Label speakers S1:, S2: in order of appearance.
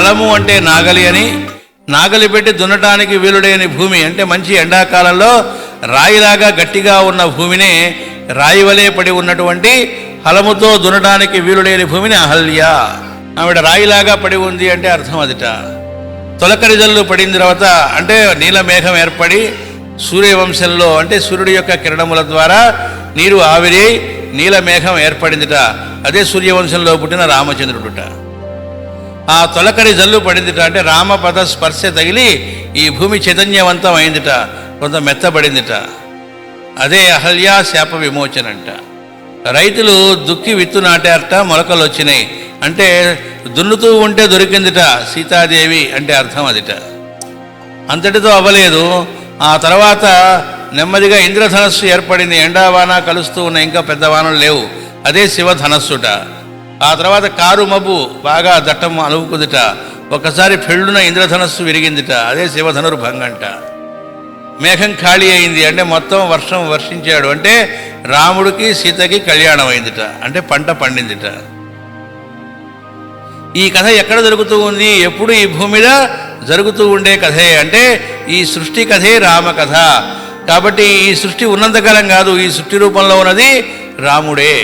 S1: హలము అంటే నాగలి అని, నాగలి పెట్టి దున్నటానికి వీలుడైన భూమి అంటే మంచి ఎండాకాలంలో రాయిలాగా గట్టిగా ఉన్న భూమిని, రాయి వలె పడి ఉన్నటువంటి హలముతో దున్నటానికి వీలుడైన భూమిని అహల్య. ఆవిడ రాయిలాగా పడి ఉంది అంటే అర్థం అదిట. తొలకరి జల్లు పడిన తర్వాత అంటే నీలమేఘం ఏర్పడి సూర్యవంశంలో అంటే సూర్యుడి యొక్క కిరణముల ద్వారా నీరు ఆవిరి నీలమేఘం ఏర్పడిందిట. అదే సూర్యవంశంలో పుట్టిన రామచంద్రుడుట. ఆ తొలకరి జల్లు పడిందిట అంటే రామపద స్పర్శ తగిలి ఈ భూమి చైతన్యవంతం అయిందిట, కొంత మెత్తబడిందిట. అదే అహల్య శాప విమోచనంట. రైతులు దుక్కి విత్తు నాటారట, మొలకలు వచ్చినాయి అంటే దున్నుతూ ఉంటే దొరికిందిట సీతాదేవి అంటే అర్థం అదిట. అంతటితో అవ్వలేదు. ఆ తర్వాత నెమ్మదిగా ఇంద్రధనస్సు ఏర్పడింది. ఎండావాన కలుస్తూ ఉన్న ఇంకా పెద్ద వానలు లేవు, అదే శివధనస్సుట. ఆ తర్వాత కారు మబ్బు బాగా దట్టం అలువుకుందిట. ఒకసారి పెళ్ళున ఇంద్రధనస్సు విరిగిందిట, అదే శివధనుర్భంగంట. మేఘం ఖాళీ అయింది అంటే మొత్తం వర్షం వర్షించాడు అంటే రాముడికి సీతకి కళ్యాణం అయిందిట, అంటే పంట పండిందిట. ఈ కథ ఎక్కడ జరుగుతూ ఉంది? ఎప్పుడు ఈ భూమి మీద జరుగుతూ ఉండే కథే. అంటే ఈ సృష్టి కథే రామకథ. కాబట్టి ఈ సృష్టి ఉన్నంతకాలం కాదు, ఈ సృష్టి రూపంలో ఉన్నది రాముడే.